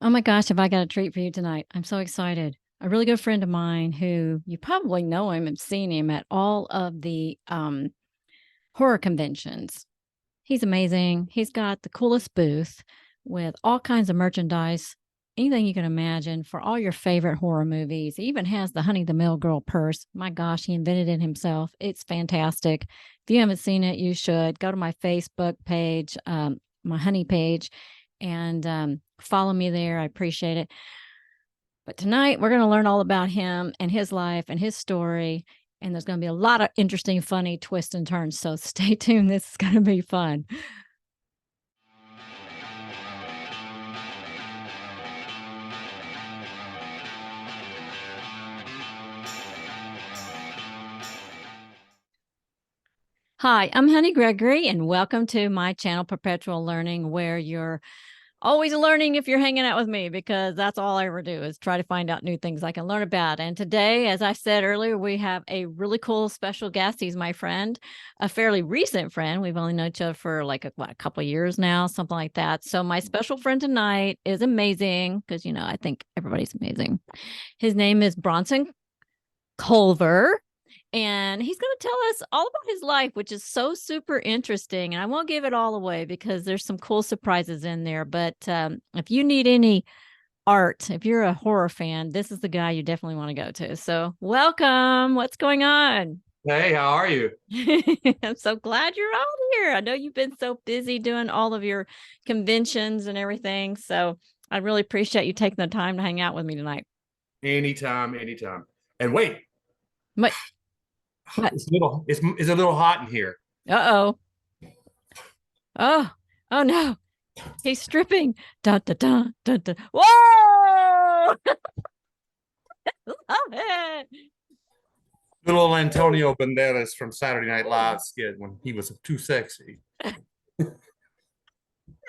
Oh my gosh, have I got a treat for you tonight? I'm so excited. A really good friend of mine who you probably know him and seen him at all of the horror conventions. He's amazing. He's got the coolest booth with all kinds of merchandise, anything you can imagine for all your favorite horror movies. He even has the Honey the Mill Girl purse. My gosh, he invented it himself. It's fantastic. If you haven't seen it, you should go to my Facebook page, my Honey page, and follow me there. I appreciate it. But tonight we're going to learn all about him and his life and his story. And there's going to be a lot of interesting, funny twists and turns. So stay tuned. This is going to be fun. Hi, I'm Honey Gregory, and welcome to my channel, Perpetual Learning, where you're always learning if you're hanging out with me, because that's all I ever do is try to find out new things I can learn about. And today, as I said earlier, we have a really cool special guest. He's my friend, a fairly recent friend. We've only known each other for like a couple of years now, something like that. So my special friend tonight is amazing because, I think everybody's amazing. His name is Bronson Culver. And he's going to tell us all about his life, which is so super interesting. And I won't give it all away because there's some cool surprises in there. But if you need any art, if you're a horror fan, this is the guy you definitely want to go to. So welcome. What's going on? Hey, how are you? I'm so glad you're out here. I know you've been so busy doing all of your conventions and everything. So I really appreciate you taking the time to hang out with me tonight. Anytime, anytime. And wait, What? What? it's a little hot in here. Uh-oh. Oh, oh no. He's stripping. Dun, dun, dun, dun, dun. Whoa! Love it. Little Antonio Banderas from Saturday Night Live skit when he was too sexy. Oh, I'm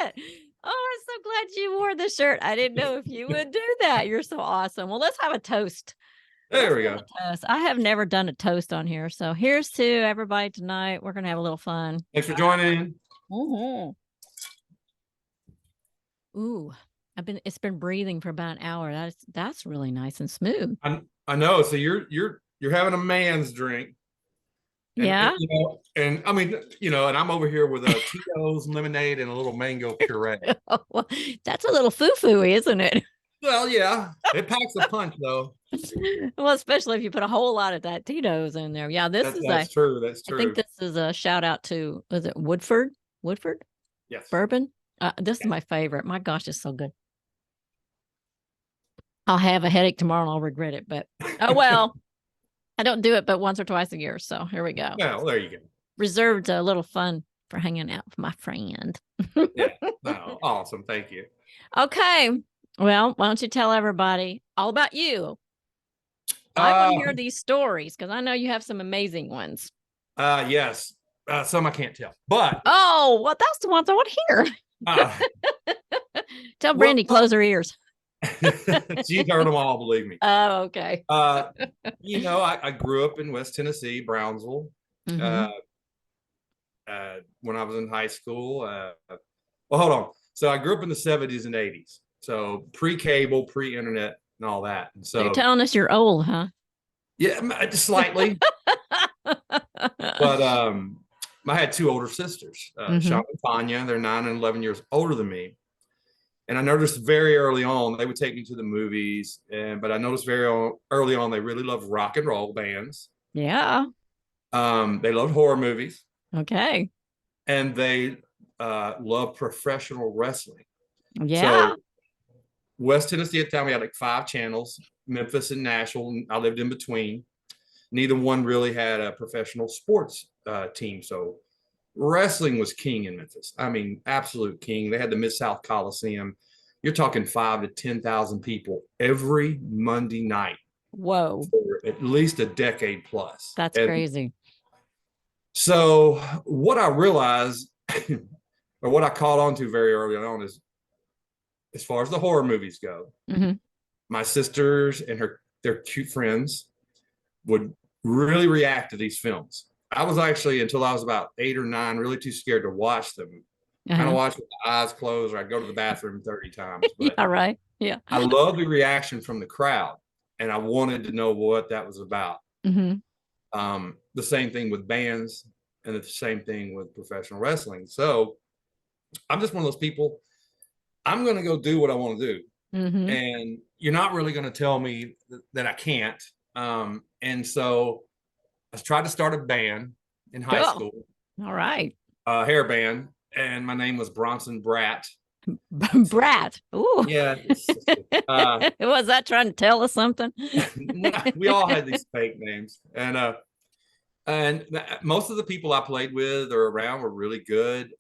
so glad you wore the shirt. I didn't know if you would do that. You're so awesome. Well, let's have a toast. There we go. Toast. I have never done a toast on here. So here's to everybody tonight. We're going to have a little fun. Thanks for joining in. Mm-hmm. Ooh, it's been breathing for about an hour. That's really nice and smooth. I know. So you're having a man's drink. Yeah. And I mean, and I'm over here with a Tito's lemonade and a little mango puree. Well, that's a little foo-foo-y, isn't it? Well, yeah, it packs a punch though. Well, especially if you put a whole lot of that Tito's in there. Yeah, That's true. That's I think true. this is a shout out to, was it Woodford? Woodford? Yes. Bourbon? This is my favorite. My gosh, it's so good. I'll have a headache tomorrow and I'll regret it, but oh well. I don't do it but once or twice a year. So here we go. Well, there you go. Reserved a little fun for hanging out with my friend. Yeah. No, awesome. Thank you. Okay. Well, why don't you tell everybody all about you? I want to hear these stories because I know you have some amazing ones. Yes. Some I can't tell, but oh, well, that's the ones I want to hear. Tell Brandy, close her ears. She's heard them all, believe me. Oh, okay. I grew up in West Tennessee, Brownsville. Mm-hmm. When I was in high school. Well, hold on. So I grew up in the 70s and 80s. So pre-cable, pre-internet, and all that. And so you're telling us you're old, huh? Yeah, just slightly. But I had two older sisters, Sean and Tanya. They're 9 and 11 years older than me. And I noticed very early on, they would take me to the movies. But I noticed very early on, they really loved rock and roll bands. Yeah. They loved horror movies. Okay. And they love professional wrestling. Yeah. So West Tennessee at the time, we had like 5 channels, Memphis and Nashville. And I lived in between. Neither one really had a professional sports team. So wrestling was king in Memphis. I mean, absolute king. They had the Mid-South Coliseum. You're talking 5,000 to 10,000 people every Monday night. Whoa. For at least a decade plus. That's crazy. So what I realized or what I caught on to very early on is, as far as the horror movies go, my sisters and their cute friends would really react to these films. I was actually, until I was about 8 or 9, really too scared to watch them. kind of Uh-huh. watch with my eyes closed, or I'd go to the bathroom 30 times. But Yeah, right. Yeah. I love the reaction from the crowd, and I wanted to know what that was about. Hmm. The same thing with bands, and the same thing with professional wrestling. So I'm just one of those people. I'm going to go do what I want to do, Hmm. and you're not really going to tell me that I can't. And so I tried to start a band in high Cool. school, All right. a hair band, and my name was Bronson Brat. So Brat. Ooh. yeah, Was that trying to tell us something? we all had these fake names, and most of the people I played with or around were really good.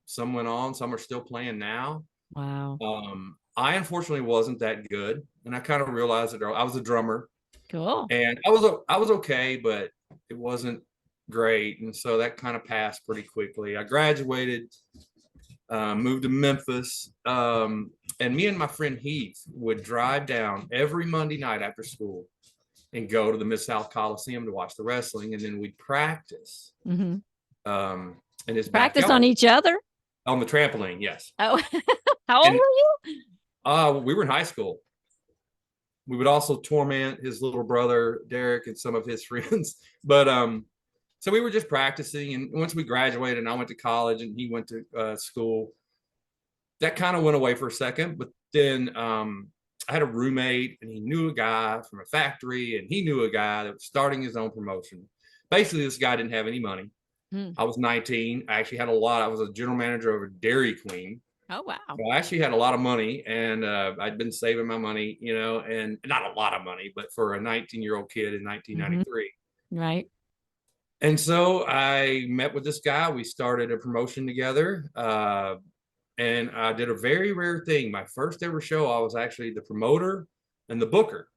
Some went on, some are still playing now. Wow. I unfortunately wasn't that good, and I kind of realized that I was a drummer, Cool. and I was okay, but it wasn't great, and so that kind of passed pretty quickly. I graduated, moved to Memphis, and me and my friend Heath would drive down every Monday night after school and go to the Mid South Coliseum to watch the wrestling, and then we'd practice Hmm. in his Practice on backyard each other. on the trampoline. Yes, Oh, how old and were you? we were in high school. We would also torment his little brother Derek and some of his friends, but so we were just practicing. And once we graduated, and I went to college, and he went to school, that kind of went away for a second. But then I had a roommate, and he knew a guy from a factory, and he knew a guy that was starting his own promotion. Basically, this guy didn't have any money. Hmm. I was 19. I actually had a lot. I was a general manager of a Dairy Queen. Oh, wow. So I actually had a lot of money, and I'd been saving my money, and not a lot of money, but for a 19-year-old kid in Hmm. 1993. Right. And so I met with this guy. We started a promotion together, and I did a very rare thing. My first ever show, I was actually the promoter and the booker.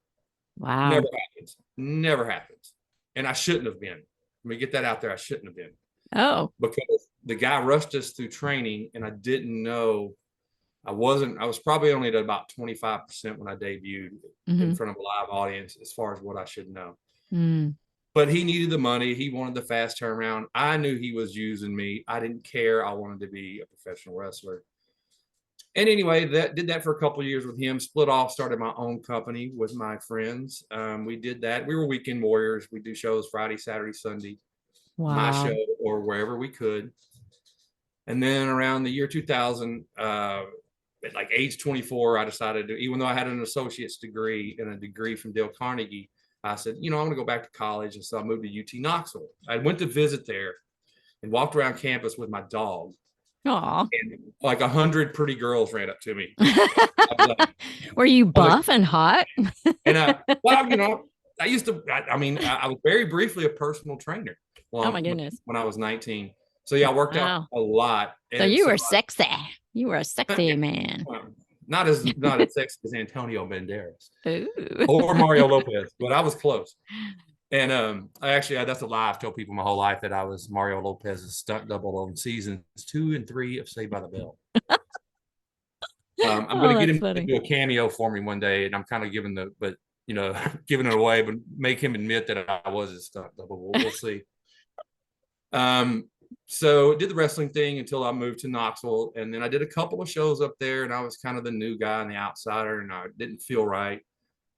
Never Wow. happens. Never happens. And I shouldn't have been. Let me get that out there. I shouldn't have been, Oh. because the guy rushed us through training, and I didn't know. I was probably only at about 25% when I debuted in Hmm. front of a live audience as far as what I should know. Mm. But he needed the money. He wanted the fast turnaround. I knew he was using me. I didn't care. I wanted to be a professional wrestler. And anyway, that did that for a couple of years with him. Split off, started my own company with my friends. We did that. We were weekend warriors. We do shows Friday, Saturday, Sunday, my show, Wow. or wherever we could. And then around the year 2000, at like age 24, I decided to, even though I had an associate's degree and a degree from Dale Carnegie, I said, I'm going to go back to college. And so I moved to UT Knoxville. I went to visit there and walked around campus with my dog. Aw. And like 100 pretty girls ran up to me. I was like, Were you I was like, buff and hot? and well, I used to, I was very briefly a personal trainer Oh my when goodness. I was 19. So yeah, I worked out Wow. a lot. So And you so were sexy. You were a sexy man. not as sexy as Antonio Banderas Ooh. or Mario Lopez, but I was close. And that's a lie. I've told people my whole life that I was Mario Lopez's stunt double on seasons 2 and 3 of Saved by the Bell. I'm going Oh, to get that's him to funny. do a cameo for me one day, and I'm kind of giving it away, but make him admit that I was his stunt double. We'll see. Um, so did the wrestling thing until I moved to Knoxville, and then I did a couple of shows up there, and I was kind of the new guy and the outsider, and I didn't feel right.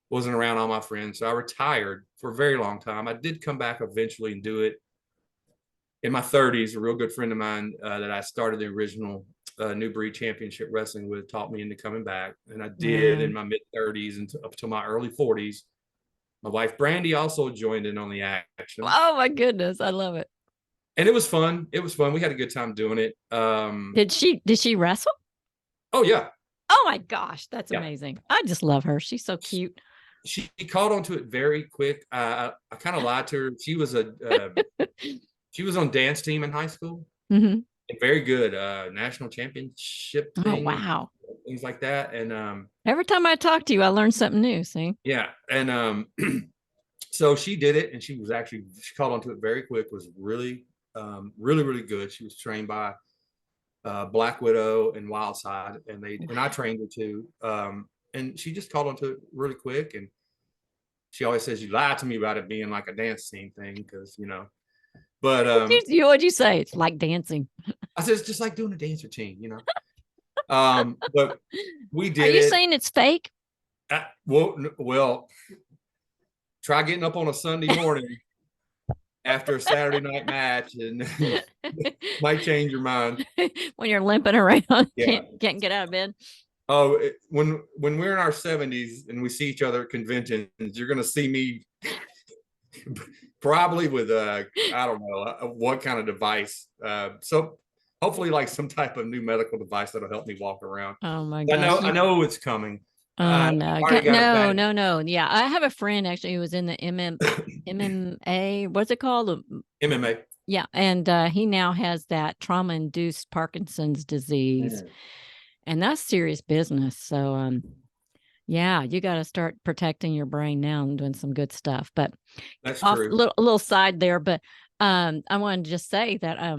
Wasn't around all my friends, so I retired for a very long time. I did come back eventually and do it in my 30s. A real good friend of mine that I started the original New Breed Championship Wrestling with taught me into coming back, and I did in Wow. my mid 30s and up to my early 40s. My wife Brandy also joined in on the action, Oh my goodness. I love it. and it was fun. It was fun. We had a good time doing it. Did she wrestle? Oh yeah, Oh my gosh, that's yeah. amazing. I just love her. She's so cute. She caught onto it very quick. I kind of lied to her. She was on dance team in high school. Hmm. And very good national championship Oh thing and wow. things like that. And Every time I talk to you, I learn something new. See? yeah, and so she did it, and she caught onto it very quick. Was really, really, really good. She was trained by Black Widow and Wildside, and I trained her too. And she just caught onto it really quick. And she always says, "You lied to me about it being like a dance scene thing," because But What'd you say? It's like dancing. I said it's just like doing a dance routine, you know. But we Are did you it. saying it's fake? Well, try getting up on a Sunday morning after a Saturday night match, and might change your mind. When you're limping around, Yeah. can't get out of bed. Oh, when we're in our 70s and we see each other at conventions, you're going to see me probably with I don't know what kind of device. So hopefully, like some type of new medical device that'll help me walk around. Oh my I gosh. know it's coming. Oh no. I've already got No, it. no. Yeah. I have a friend actually who was in the MMA, what's it called? MMA. Yeah. And he now has that trauma-induced Parkinson's disease. Mm. And that's serious business. So yeah, you got to start protecting your brain now and doing some good stuff. But That's off true. a little side there, but I wanted to just say that I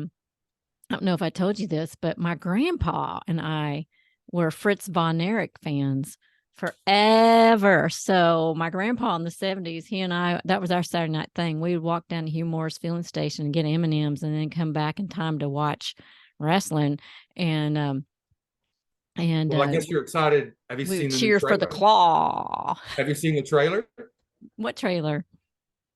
don't know if I told you this, but my grandpa and I were Fritz von Erich fans forever. So my grandpa in the 70s, he and I, that was our Saturday night thing. We would walk down to Hugh Moore's filling station and get M&Ms and then come back in time to watch wrestling. And Well, I guess you're excited. Have you we would seen the new cheer for the trailer? claw. Have you seen the trailer? What trailer?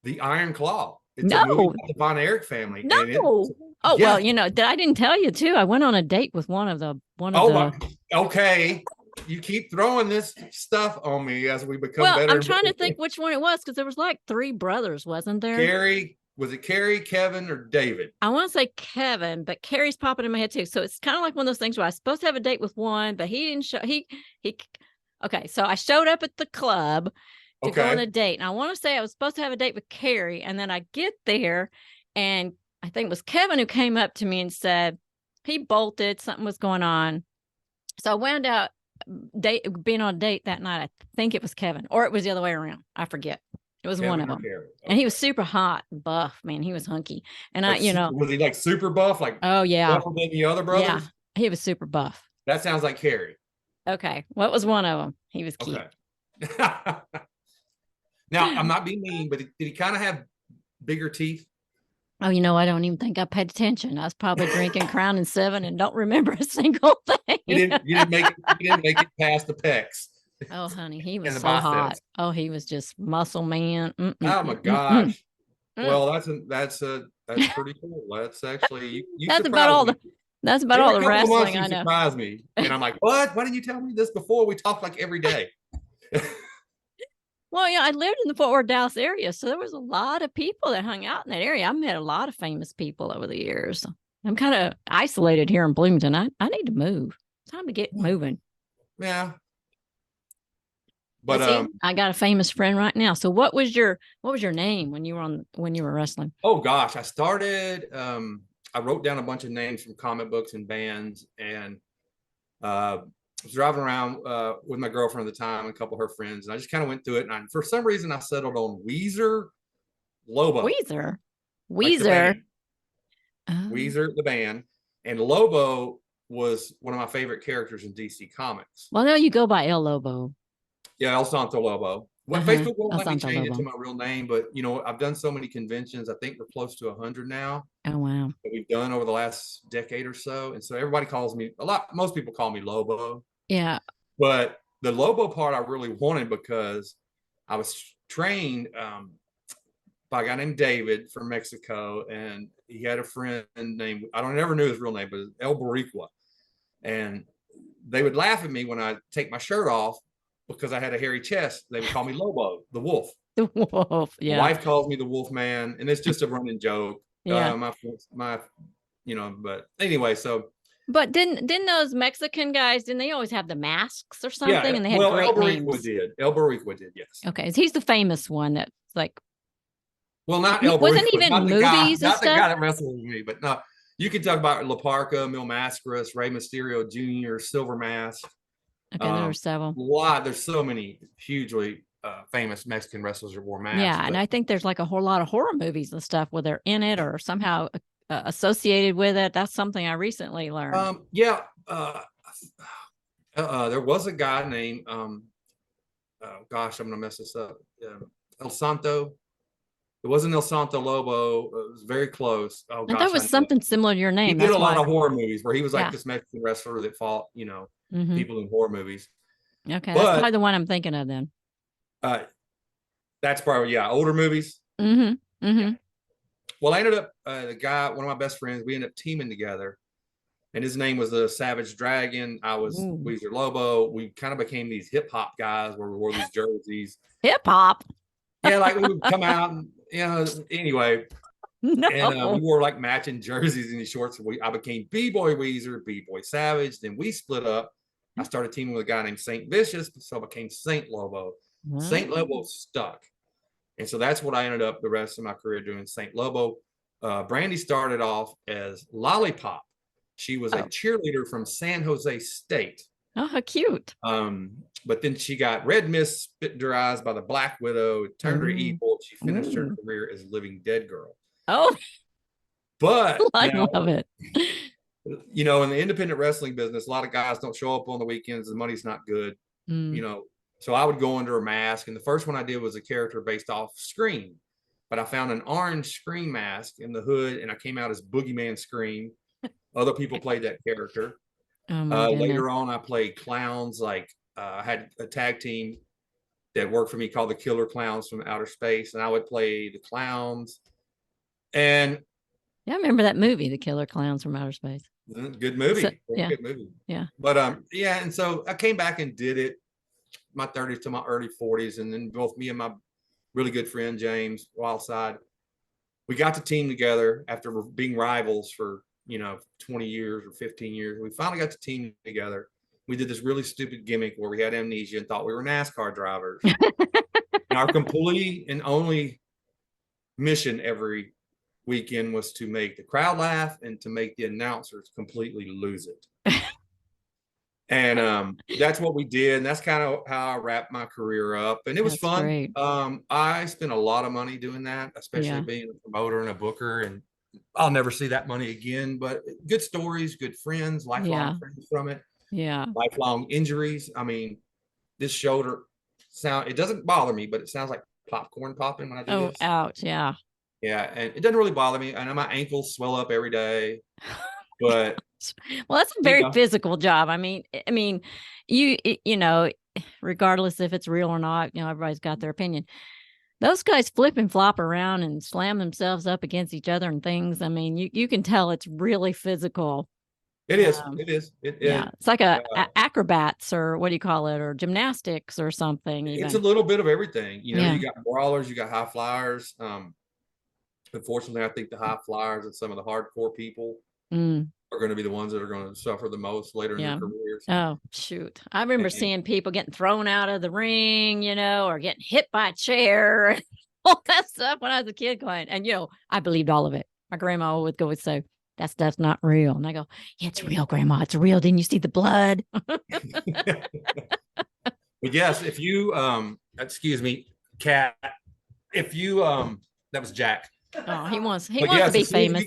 The Iron Claw. It's a movie No, about the Von Erich family, no. and it. Oh, well, Yes. I didn't tell you too. I went on a date with one of Oh the. my. Okay. You keep throwing this stuff on me as we become Well, better. I'm trying to think which one it was because there was like three brothers, wasn't there? Carrie, was it Carrie, Kevin, or David? I want to say Kevin, but Carrie's popping in my head too. So it's kind of like one of those things where I was supposed to have a date with one, but he didn't show. He. Okay, so I showed up at the club to go on a date, and I want to say I was supposed to have a date with Carrie, and then I get there, and I think it was Kevin who came up to me and said he bolted, something was going on. So I wound out being on a date that night. I think it was Kevin, or it was the other way around. I forget. It was Kevin one of or them. Carrie? Okay. And he was super hot, buff, man. He was hunky. And Like, was he like super buff, like oh yeah, buffer than the other brothers? Yeah, he was super buff. That sounds like Carrie. Okay, what was one of them? He was cute. Okay. Now, I'm not being mean, but did he kind of have bigger teeth? Oh, I don't even think I paid attention. I was probably drinking Crown and Seven and don't remember a single thing. You didn't make it past the pecs. Oh, honey, he was And the so hot. biceps. Oh, he was just muscle man. Oh my gosh. Well, that's pretty cool. That's actually you That's about all that's about all the wrestling I know. Surprise me, and I'm like, what? Why didn't you tell me this before? We talk like every day. Well, I lived in the Fort Worth, Dallas area, so there was a lot of people that hung out in that area. I've met a lot of famous people over the years. I'm kind of isolated here in Bloomington. I need to move. It's time to get moving. Yeah. But I got a famous friend right now. So what was your name when you were wrestling? Oh gosh, I started I wrote down a bunch of names from comic books and bands, and was driving around with my girlfriend at the time and a couple of her friends, and I just kind of went through it. And for some reason, I settled on Weezer, Lobo. Weezer, like Weezer, the band, and Lobo was one of my favorite characters in DC Comics. Well, now you go by El Lobo. Yeah, El Santo Lobo. Well, Facebook won't let me change it to my real name, but I've done so many conventions. I think we're close to 100 now. Oh wow! That we've done over the last decade or so, and so everybody calls me a lot. Most people call me Lobo. Yeah. But the Lobo part I really wanted because I was trained by a guy named David from Mexico, and he had a friend named, I never knew his real name, but El Boricua. And they would laugh at me when I take my shirt off because I had a hairy chest. They would call me Lobo, the wolf. The wolf, yeah. My wife calls me the wolf man, and it's just a running joke. Yeah. But anyway, so. But didn't those Mexican guys, didn't they always have the masks or something? Yeah, and they had great names. El Boricua did, yes. Okay, he's the famous one that's like. Well, not El Boricua. Wasn't even not movies guy, and not stuff? the guy that wrestled with me, but no. You can talk about La Parca, Mil Mascaras, Rey Mysterio Jr., Silver Mask. Okay, there were several. There's so many hugely famous Mexican wrestlers that wore masks. Yeah, and I think there's like a whole lot of horror movies and stuff where they're in it or somehow associated with it. That's something I recently learned. There was a guy named, gosh, I'm gonna mess this up. El Santo. It wasn't El Santo Lobo. It was very close. Oh And that gosh, I was know. something similar to your He name. did a That's lot why. of horror movies where he was like Yeah. this Mexican wrestler that fought, Mm-hmm. people in horror movies. Okay, that's But probably the one I'm thinking of then. uh, that's probably, yeah, older movies. Mm-hmm. Yeah. Mm-hmm. Well, I ended up the guy, one of my best friends. We ended up teaming together, and his name was the Savage Dragon. I was Ooh. Weezer Lobo. We kind of became these hip hop guys where we wore these jerseys. Hip hop. Yeah, like we would come out and anyway. And we No. wore like matching jerseys and these shorts. I became B-Boy Weezer, B-Boy Savage. Then we split up. I started teaming with a guy named Saint Vicious, so I became Saint Lobo. Saint Lobo stuck. And so that's what I ended up the rest of my career doing, Saint Lobo. Brandy started off as Lollipop. She was a Oh. cheerleader from San Jose State. Oh, how cute. But then she got red mist spit in her eyes by the Black Widow. It turned her Ooh. evil. She finished her Ooh. career as Living Dead Girl. Oh, But I now, love it. in the independent wrestling business, a lot of guys don't show up on the weekends. The money's not good. Mm. So I would go under a mask. And the first one I did was a character based off Scream. But I found an orange Scream mask in the hood, and I came out as Boogeyman Scream. Other people played that character. Oh my goodness. Later on, I played clowns. Like I had a tag team that worked for me called the Killer Clowns from Outer Space, and I would play the clowns. And Yeah, I remember that movie, The Killer Clowns from Outer Space. good movie. So, yeah. Good movie. Yeah. But yeah, and so I came back and did it my 30s to my early 40s, and then both me and my really good friend James Wildside, we got to team together after being rivals for 20 years or 15 years. We finally got to team together. We did this really stupid gimmick where we had amnesia and thought we were NASCAR drivers. And our complete and only mission every weekend was to make the crowd laugh and to make the announcers completely lose it. And that's what we did, and that's kind of how I wrapped my career up, and it was That's fun. great. I spent a lot of money doing that, especially being a promoter and a booker, and I'll never see that money again. But good stories, good friends, lifelong friends from it. Yeah. Lifelong injuries. I mean, this shoulder it doesn't bother me, but it sounds like popcorn popping when I do this. Oh, ouch. Yeah. Yeah, and it doesn't really bother me. I know my ankles swell up every day, but well, that's a very physical job. I mean, regardless if it's real or not, everybody's got their opinion. Those guys flip and flop around and slam themselves up against each other and things. I mean, you can tell it's really physical. It is. It is. It's like acrobats, or what do you call it, or gymnastics or something. Even. It's a little bit of everything. You got brawlers, you got high flyers. Unfortunately, I think the high flyers and some of the hardcore people are going to be the ones that are going to suffer the most later in their careers. Oh, shoot. I remember seeing people getting thrown out of the ring, or getting hit by a chair and all that stuff when I was a kid going. And, I believed all of it. My grandma would go and say, that stuff's not real. And I go, yeah, it's real, Grandma. It's real. Didn't you see the blood? But yes, if you, excuse me, Kat, if you, that was Jack. Oh, he wants to be famous.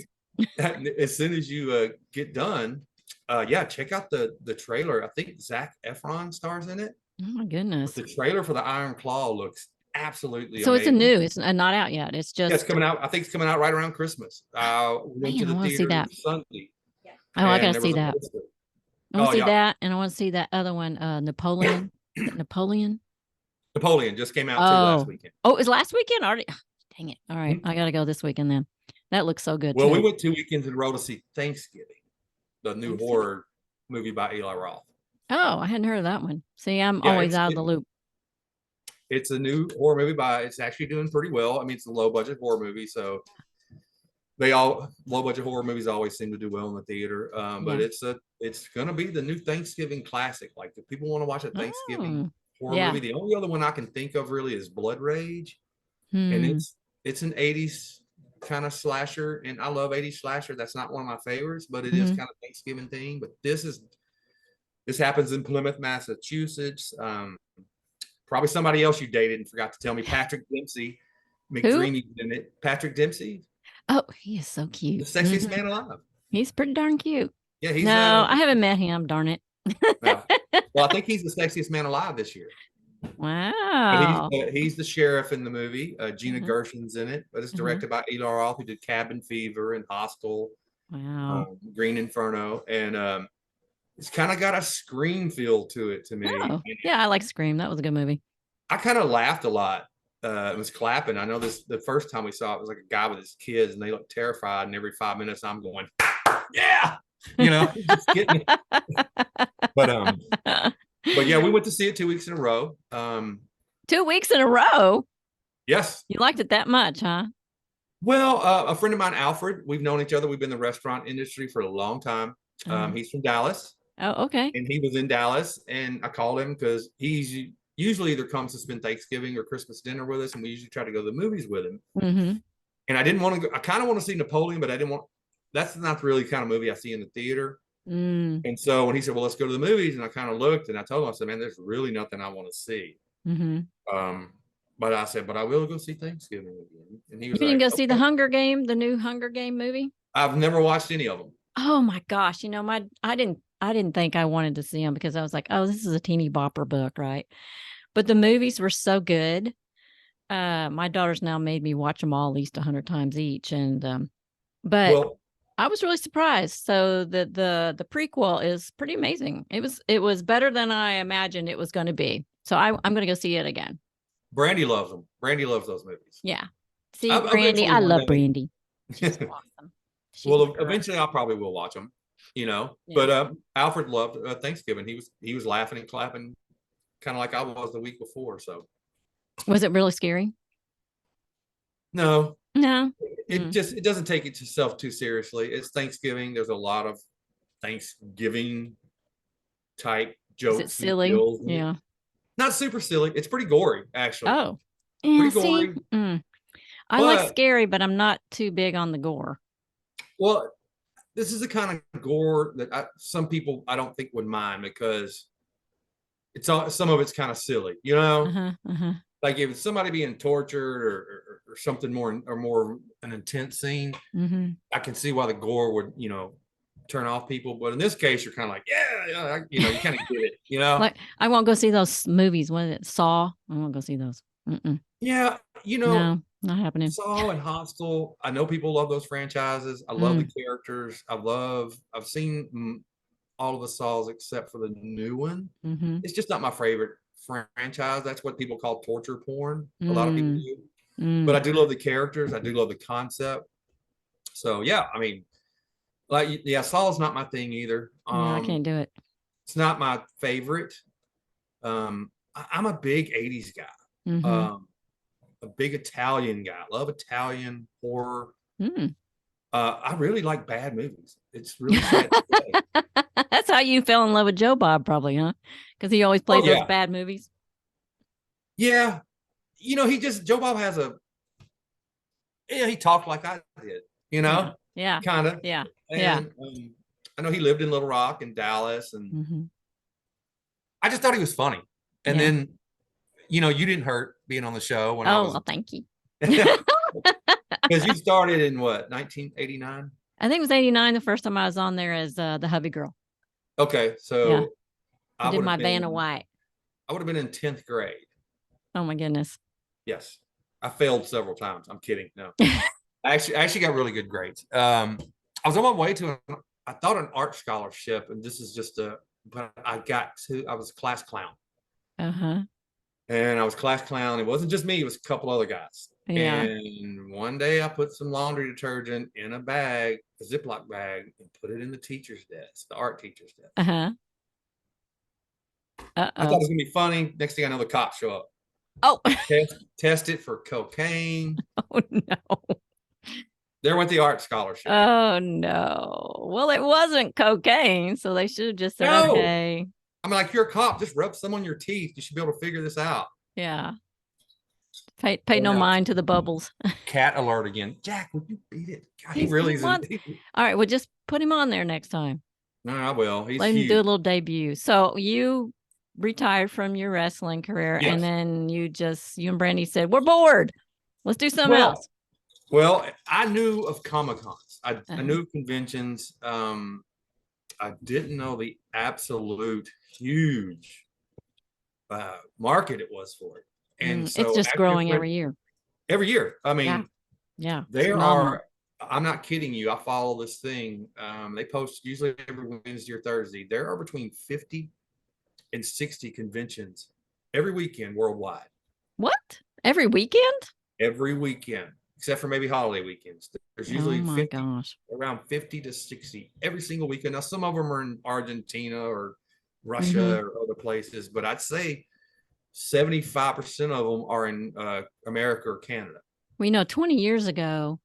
As soon as you get done, check out the trailer. I think Zac Efron stars in it. Oh my goodness! But the trailer for the Iron Claw looks absolutely amazing. It's not out yet. It's just it's coming out. I think it's coming out right around Christmas. Went to the theater see that Sunday. Oh, I gotta see that. I want to see that, and I want to see that other one, Napoleon. Napoleon just came out too last weekend. Oh, it was last weekend already. Dang it! All right, I gotta go this weekend then. That looks so good. Well, we went 2 weekends in a row to see Thanksgiving, the new horror movie by Eli Roth. Oh, I hadn't heard of that one. See, I'm always out of the loop. It's a new horror movie it's actually doing pretty well. I mean, it's a low budget horror movie, so low budget horror movies always seem to do well in the theater. But it's going to be the new Thanksgiving classic. Like, if people want to watch a Thanksgiving horror movie, the only other one I can think of really is Blood Rage, and it's an 80s kind of slasher, and I love 80s slasher. That's not one of my favorites, but it is kind of Thanksgiving thing. But this happens in Plymouth, Massachusetts. Probably somebody else you dated and forgot to tell me. Patrick Dempsey, McDreamy's in it. Patrick Dempsey. Oh, he is so cute. The sexiest man alive. He's pretty darn cute. Yeah, he's. No, I haven't met him. Darn it. Well, I think he's the sexiest man alive this year. But Wow. he's the sheriff in the movie. Gina Uh-huh. Gershon's in it, but it's Uh-huh. directed by Eli Roth, who did Cabin Fever and Hostel, Wow. Green Inferno, and it's kind of got a Scream feel to it to me. Oh, yeah, I like Scream. That was a good movie. I kind of laughed a lot. It was clapping. I know this the first time we saw it was like a guy with his kids, and they looked terrified. And every 5 minutes, I'm going, "Yeah," just getting it. But but yeah, we went to see it 2 weeks in a row. 2 weeks in a row. Yes. You liked it that much, huh? Well, a friend of mine, Alfred, we've known each other. We've been in the restaurant industry for a long time. Uh, He's from Dallas, oh, okay. and he was in Dallas, and I called him because he's usually either comes to spend Thanksgiving or Christmas dinner with us, and we usually try to go to the movies with him. Mm-hmm. And I didn't want to go. I kind of want to see Napoleon, but I didn't want. That's not really the kind of movie I see in the theater. Mm, And so when he said, "Well, let's go to the movies," and I kind of looked, and I told him, I said, "Man, there's really nothing I want to see." mm-hmm. Um, but I said, "But I will go see Thanksgiving again." And he You was didn't like, go see the "Okay." Hunger Game, the new Hunger Game movie? I've never watched any of them. Oh my gosh. I didn't think I wanted to see them because I was like, oh, this is a teeny bopper book, right? But the movies were so good. My daughter's now made me watch them all at least 100 times each. And but Well, I was really surprised. So the prequel is pretty amazing. It was better than I imagined it was going to be. So I'm going to go see it again. Brandy loves them. Brandy loves those movies. Yeah. See, Brandy, Eventually, I one love day. Brandy. She's awesome. She's my Well, girl. eventually, I probably will watch them. Yeah. But Alfred loved Thanksgiving. He was laughing and clapping, kind of like I was the week before. So Was it really scary? no, No. it Mm. just it doesn't take itself too seriously. It's Thanksgiving. There's a lot of Thanksgiving type Is it jokes and silly? skills. Yeah. Not super silly. It's pretty gory, actually. Oh. Yeah, Pretty see? gory. I like But scary, but I'm not too big on the gore. well, this is the kind of gore that some people I don't think would mind because some of it's kind of silly, Uh-huh. Uh-huh. like if it's somebody being tortured or something more an intense scene, Mm-hmm. I can see why the gore would turn off people. But in this case, you're kind of like, yeah, you kind of get it. Like I won't go see those movies. What is it? Saw? I won't go see those. Mm-mm. Yeah, No, not happening. Saw and Hostel. I know people love those franchises. I love the Mm. characters. I've seen all of the Saws except for the new one. Mm-hmm. It's just not my favorite franchise. That's what people call torture porn. A lot of people Mm. do. But Mm. I do love the characters. I do love the concept. So yeah, I mean, like yeah, Saw's not my thing either. Yeah, I can't do it. It's not my favorite. I'm a big 80s guy. Mm-hmm. A big Italian guy. Love Italian horror. Mm. I really like bad movies. It's really sad to say. That's how you fell in love with Joe Bob, probably, huh? Because he always Oh played those yeah, bad movies. yeah. Joe Bob has he talked like I did. Yeah. Yeah. Kind of. Yeah. Yeah. And I know he lived in Little Rock and Dallas, and Mm-hmm. I just thought he was funny. And Yeah. then, you didn't hurt being on the show when I Oh, was well, thank you. because you started in what 1989. I think it was 89 the first time I was on there as the hubby girl. Okay, Yeah. so I I did would my have Vanna been White. I would have been in 10th grade. Oh my goodness. Yes, I failed several times. I'm kidding. No, I actually got really good grades. I was on my way to I thought an art scholarship, and this is just but I was a class clown, Uh-huh. and I was class clown. It wasn't just me; it was a couple other guys. Yeah. And one day, I put some laundry detergent in a bag, a Ziploc bag, and put it in the teacher's desk, the art teacher's desk. Uh-huh. I thought it Uh-oh. was gonna be funny. Next thing I know, the cops show up. Oh. Test it for cocaine. Oh no. There went the art scholarship. Oh no. Well, it wasn't cocaine, so they should have just said, No, okay. I'm like, you're a cop. Just rub some on your teeth. You should be able to figure this out. Yeah. Pay no Yeah. mind to the bubbles. Cat alert again. Jack, would you beat it? God, he really is. All right, well, just put him on there next time. No, I will. He's Let him do a huge. little debut. So you retired from your wrestling career, and Yes. then you and Brandy said, we're bored. Let's do something Well, else. well, I knew of Comic Cons. I Uh-huh. knew of conventions. I didn't know the absolute huge market it was for it. And It's so just growing every year. every year, I Yeah. mean, Yeah. It's there phenomenal. are, I'm not kidding you. I follow this thing. They post usually every Wednesday or Thursday. There are between 50 and 60 conventions every weekend worldwide. What? Every weekend? Every weekend, except for maybe holiday weekends. There's Oh usually my 50, gosh. around 50 to 60 every single weekend. Now, some of them are in Argentina or Mm-hmm. Russia or other places, but I'd say 75% of them are in America or Canada. Well, 20 years ago,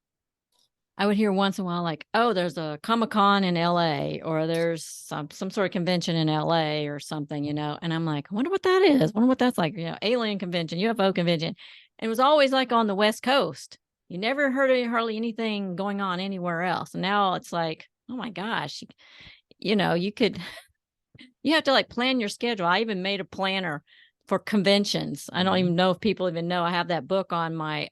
I would hear once in a while, like, oh, there's a Comic-Con in LA, or there's some sort of convention in LA or something, and I'm like, I wonder what that is. I wonder what that's like, alien convention, UFO convention. And it was always like on the West Coast. You never heard of hardly anything going on anywhere else. And now it's like, oh my gosh, you could, you have to like plan your schedule. I even made a planner for conventions. I don't even know if people even know I have that book on my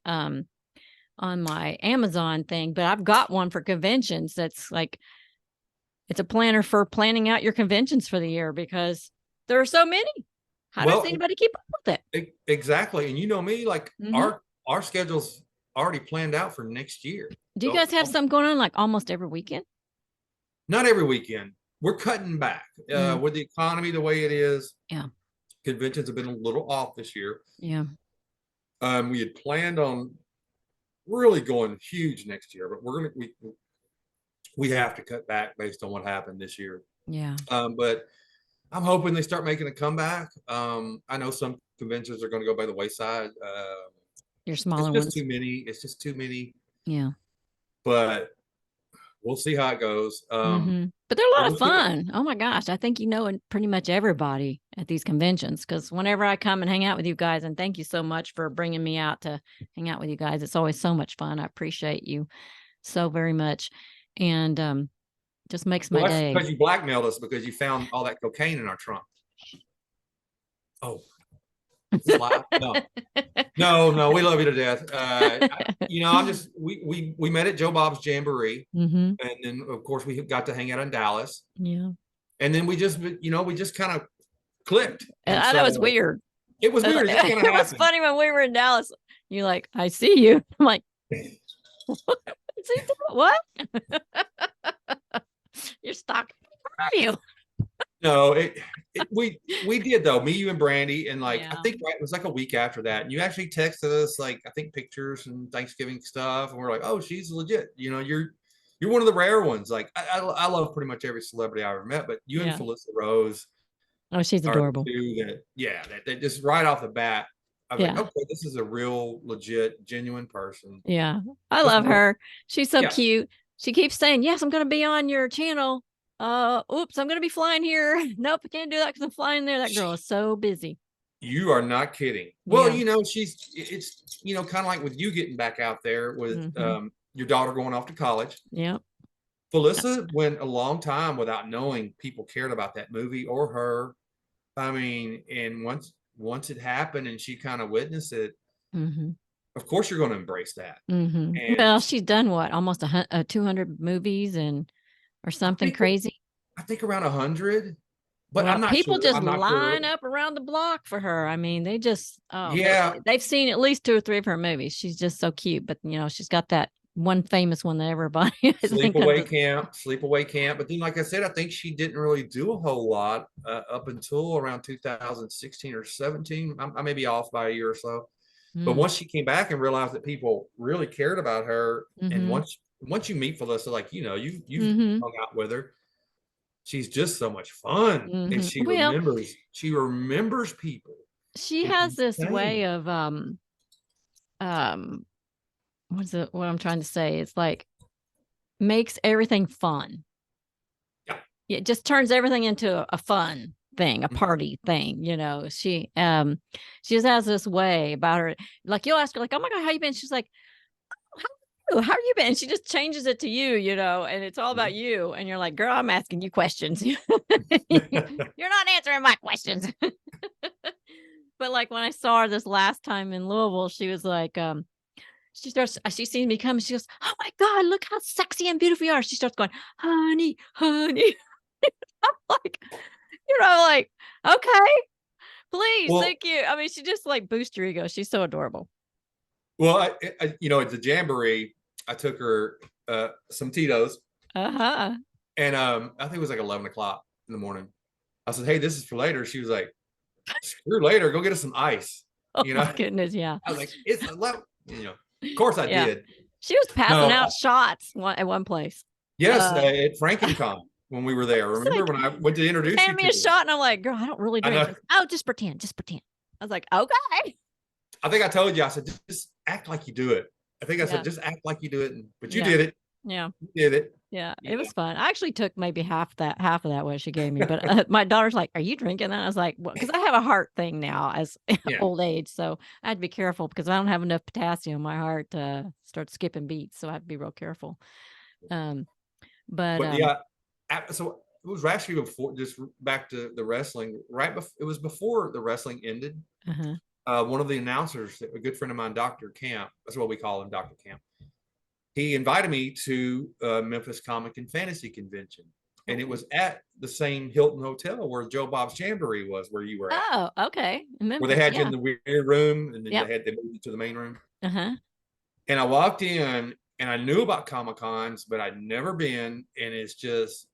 Amazon thing, but I've got one for conventions that's like, it's a planner for planning out your conventions for the year because there are so many. How does Well, anybody keep up with it? exactly. And you know me, like Mm-hmm. our schedule's already planned out for next year. Do you So guys have something going on like almost every weekend? not every weekend. We're cutting back Mm, with the economy the way it is. yeah. Conventions have been a little off this year. Yeah. We had planned on really going huge next year, but we have to cut back based on what happened this year. Yeah. But I'm hoping they start making a comeback. I know some conventions are going to go by the wayside. Your It's smaller just ones. too many. It's just too many. Yeah. But we'll see how it goes. Mm-hmm. But they're a I lot of was gonna, fun. Oh my gosh. I think pretty much everybody at these conventions because whenever I come and hang out with you guys, and thank you so much for bringing me out to hang out with you guys. It's always so much fun. I appreciate you so very much. And just makes my well, that's day. because you blackmailed us because you found all that cocaine in our trunk. Oh, is this live? No, no. We love you to death. I'm just we met at Joe Bob's Jamboree, Mm-hmm. and then of course we got to hang out in Dallas, Yeah. and then we just kind of clicked, and That was so weird. it was weird. It just kind of It was happened. funny when we were in Dallas. You're like, I see you. I'm like, what's he doing? What? You're stalking. Where are you? No, we did though. Me, you, and Brandy, and like I Yeah. think it was like a week after that, and you actually texted us like I think pictures and Thanksgiving stuff, and we're like, oh, she's legit. You're one of the rare ones. Like I love pretty much every celebrity I ever met, but you and Yeah. Felissa Rose Oh, she's are the adorable. two that just right off the bat, I was like, Yeah. okay, this is a real, legit, genuine person. Yeah. I Let's love work. her. She's so Yeah, cute. She keeps saying, yes, I'm going to be on your channel. Oops, I'm going to be flying here. Nope, I can't do that because I'm flying there. That girl is so busy. you are not kidding. Well, Yeah. it's kind of like with you getting back out there with Mm-hmm. your daughter going off to college. Yeah. Felissa went a long time without knowing people cared about that movie or her. I mean, and once it happened and she kind of witnessed it, Mm-hmm. of course you're going to embrace that. Mm-hmm. And Well, she's done what? Almost 200 movies or I something think crazy. I think around 100, but Well, I'm not people sure. just I'm not sure. line up around the block for her. I mean, they just Yeah, they've seen at least 2 or 3 of her movies. She's just so cute, but she's got that one famous one that everybody I think of. Sleepaway Camp. But then, like I said, I think she didn't really do a whole lot up until around 2016 or 17. I may be off by a year or so. But Mm. once she came back and realized that people really cared about her, and Mm-hmm. once you meet Felissa, like you've Mm-hmm. hung out with her, she's just so much fun, and Mm-hmm. she Well, remembers people. she It's has this insane. way of um what I'm trying to say? It's like makes everything fun. Yeah. It just turns everything into a fun thing, a Mhm. party thing. She just has this way about her. Like you'll ask her, like, "Oh my god, how you been?" She's like, how are you been? And she just changes it to you, and it's all about you. And you're like, girl, I'm asking you questions. You're not answering my questions. But like when I saw her this last time in Louisville, she was like, she sees me come. She goes, oh my God, look how sexy and beautiful you are. She starts going, honey, honey. I'm like, like, okay, Please, Well, thank you. I mean, she just like boosts your ego. She's so adorable. well, at the jamboree, I took her some Tito's, Uh-huh. and I think it was like 11 o'clock in the morning. I said, "Hey, this is for later." She was like, "Screw later, go get us some ice." Oh You my know, goodness, yeah. I was like, "It's 11." Of course I Yeah. did. She was passing No, out shots at one place. yes, Uh, at FrankenCon when we were there. it's Remember like, when I went to she's introduce you handing me to a her? shot, and I'm like, "Girl, I don't really I drink." know. She's, "Oh, just pretend, just pretend." I was like, "Okay." I think I told you. I said, "Just act like you do it." I think I said, Yeah. "Just act like you do it," but you Yeah. did it. Yeah. You did it. Yeah, You it was fun. I actually took maybe half of that what she gave me, but my daughter's like, "Are you drinking that?" I was like, "Well," because I have a heart thing now as Yeah. old age, so I had to be careful because I don't have enough potassium. My heart starts skipping beats, so I have to be real careful. Um, but But yeah, so it was actually before. Just back to the wrestling. It was before the wrestling ended. uh-huh. One of the announcers, a good friend of mine, Dr. Camp, that's what we call him, Dr. Camp. He invited me to Memphis Comic and Fantasy Convention, and it Oh. was at the same Hilton Hotel where Joe Bob's Jamboree was, where you were at, Oh, okay. In where they Memphis, had you in yeah. the weird room, and then Yep. they moved you to the main room. Uh-huh. And I walked in, and I knew about Comic Cons, but I'd never been, and it's just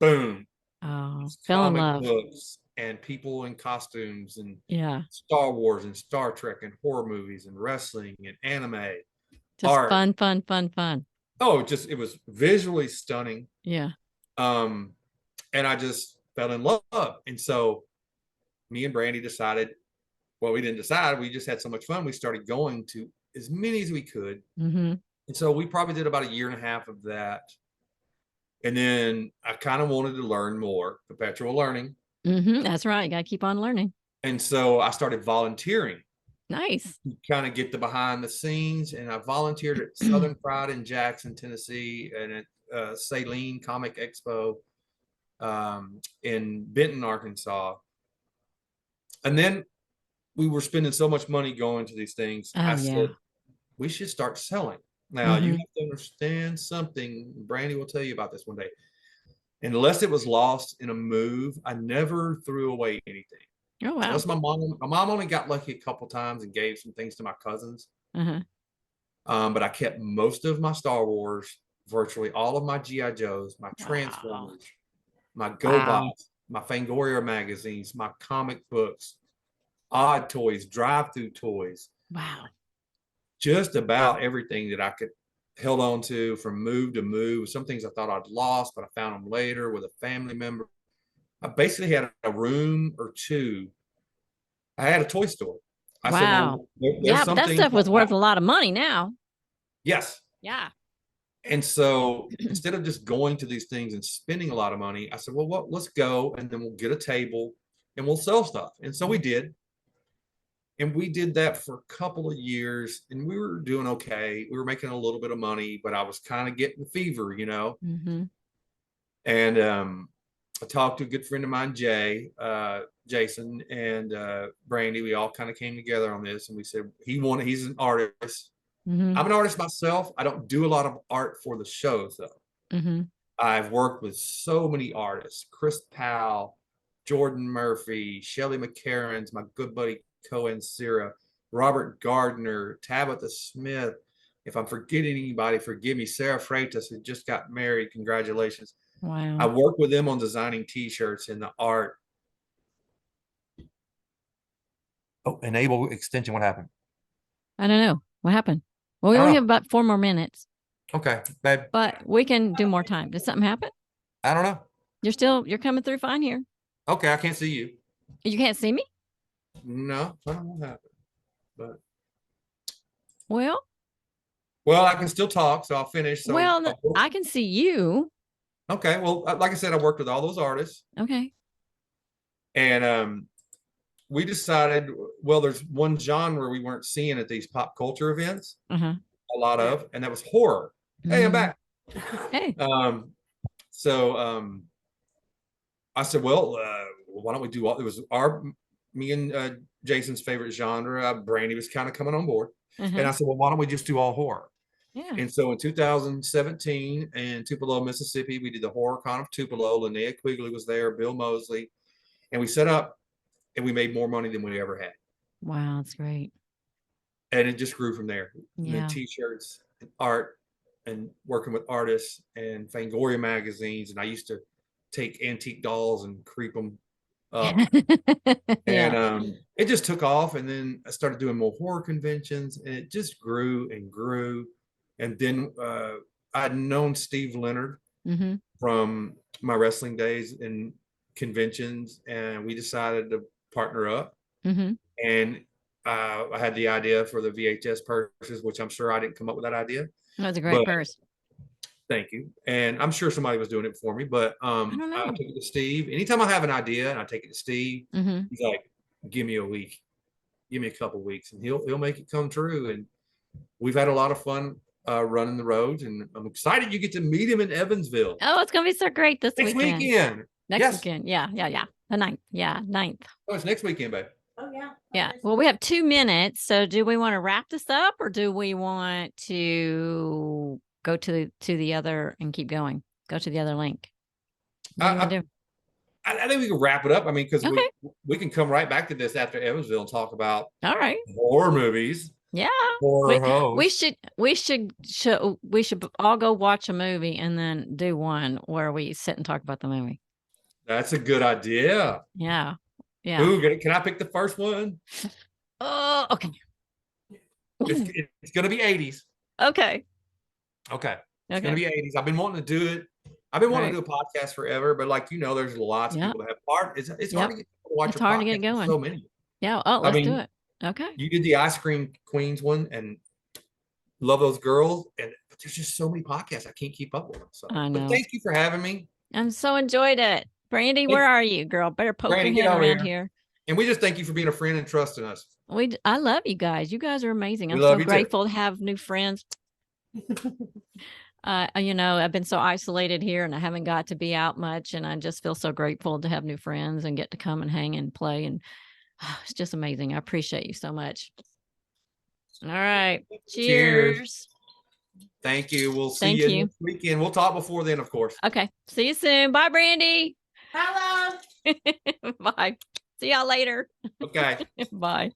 boom, Oh, it's fell in comic love. books and people in costumes and Yeah. Star Wars and Star Trek and horror movies and wrestling and anime Just art. fun, fun, fun, fun. Oh, just it was visually stunning. Yeah. Um, and I just fell in love. And so me and Brandy decided, well, we didn't decide, we just had so much fun. We started going to as many as we could. Mhm. And so we probably did about a year and a half of that. And then I kind of wanted to learn more, perpetual learning. Mhm. That's right. You gotta keep on learning. And so I started volunteering Nice. to kind of get the behind the scenes. And I volunteered at Southern Pride in Jackson, Tennessee, and at Saline Comic Expo in Benton, Arkansas. And then we were spending so much money going to these things. I Oh, said, yeah. we should start selling. Now, you have Mhm. to understand something. Brandy will tell you about this one day. Unless it was lost in a move, I never threw away anything. Oh, wow. Unless my mom only got lucky a couple times and gave some things to my cousins. Uh-huh. But I kept most of my Star Wars, virtually all of my GI Joes, my Wow. Transformers, my Wow. GoBots, my Fangoria magazines, my comic books, odd toys, drive-through toys, Wow. just about everything that I could held on to from move to move. Some things I thought I'd lost, but I found them later with a family member. I basically had a room or two. I had a toy store. I said, Wow. well, there's Yeah, but some that things stuff was worth a lot of money now. yes. Yeah. And so instead of just going to these things and spending a lot of money, I said, well, let's go and then we'll get a table and we'll sell stuff. And so we did. And we did that for a couple of years and we were doing okay. We were making a little bit of money, but I was kind of getting the fever. Mhm. And I talked to a good friend of mine, Jason, and Brandy. We all kind of came together on this, and we said he's an artist. I'm Mhm. an artist myself. I don't do a lot of art for the shows though. Mhm. I've worked with so many artists: Chris Powell, Jordan Murphy, Shelley McCarran's my good buddy Cohen Sierra, Robert Gardner, Tabitha Smith. If I'm forgetting anybody, forgive me. Sarah Freitas, who just got married, congratulations. I Wow. worked with them on designing T-shirts and the art. Oh, enable extension. What happened? I don't know. What happened? Well, we I only don't have about 4 more minutes, know. Okay, babe. but we can do more time. Did something happen? I don't know. You're coming through fine here. Okay, I can't see you. You can't see me? No, I don't know what happened. But Well, I can still talk, so I'll finish. I can see you. Okay. Well, like I said, I worked with all those artists, Okay. and we decided, well, there's one genre we weren't seeing at these pop culture events Uh-huh. a lot of, and that was horror. Hey, I'm Mhm. back. Hey. So I said, well, why don't we do all? It was me and Jason's favorite genre. Brandy was kind of coming on board, and Uh-huh. I said, well, why don't we just do all horror? Yeah. And so in 2017 in Tupelo, Mississippi, we did the Horror Con of Tupelo. Linnea Quigley was there, Bill Mosley, and we set up and we made more money than we ever had. Wow, that's great. And it just grew from there. And then Yeah. t-shirts and art and working with artists and Fangoria magazines. And I used to take antique dolls and creep them up. Yeah. And it just took off. And then I started doing more horror conventions, and it just grew and grew. And then I'd known Steve Leonard Mm-hmm. from my wrestling days and conventions, and we decided to partner up. Mm-hmm. And I had the idea for the VHS purses, which I'm sure I didn't come up with that idea. That was a great But purse. thank you. And I'm sure somebody was doing it for me. But I don't I know. took it to Steve. Anytime I have an idea and I take it to Steve, Mm-hmm. he's like, "Give me a week, give me a couple weeks, and he'll make it come true." And we've had a lot of fun running the roads, and I'm excited you get to meet him in Evansville Oh, it's gonna be so great this next weekend. weekend. Next Yes. weekend. Yeah. The 9th. Yeah, 9th. Oh, it's next weekend, babe. Oh, yeah. Yeah. Well, we have 2 minutes. So do we want to wrap this up, or do we want to go to the other and keep going? Go to the other link. What do you want to do? I think we can wrap it up. I mean, because Okay. we can come right back to this after Evansville and talk about All right. horror movies. Yeah. Horror We should all go watch a movie and then do one where we sit and talk about the movie. That's a good idea. Yeah. Yeah. Ooh, can I pick the first one? Oh, okay. It's going to be 80s. Okay. Okay. It's Okay. going to be 80s. I've been wanting to do it. I've been wanting to do a podcast forever, but like, there's lots of people that have part. It's hard to get people to watch It's your hard to podcast. get going. So many. Yeah. Oh, let's do it. Okay. You did the Ice Cream Queens one, and love those girls. But there's just so many podcasts. I can't keep up with them. So, I know. But thank you for having me. I'm so enjoyed it. Brandy, where are you, girl? Better poke Brandy, your get head over around here. here. And we just thank you for being a friend and trusting us. I love you guys. You guys are amazing. I'm We love so you too. grateful to have new friends. I've been so isolated here and I haven't got to be out much, and I just feel so grateful to have new friends and get to come and hang and play, and it's just amazing. I appreciate you so much. All right. Cheers. Thank you. We'll see Thank you you. next weekend. We'll talk before then, of course. Okay. See you soon. Bye, Brandy. Hello. Bye. See y'all later. Okay. Bye.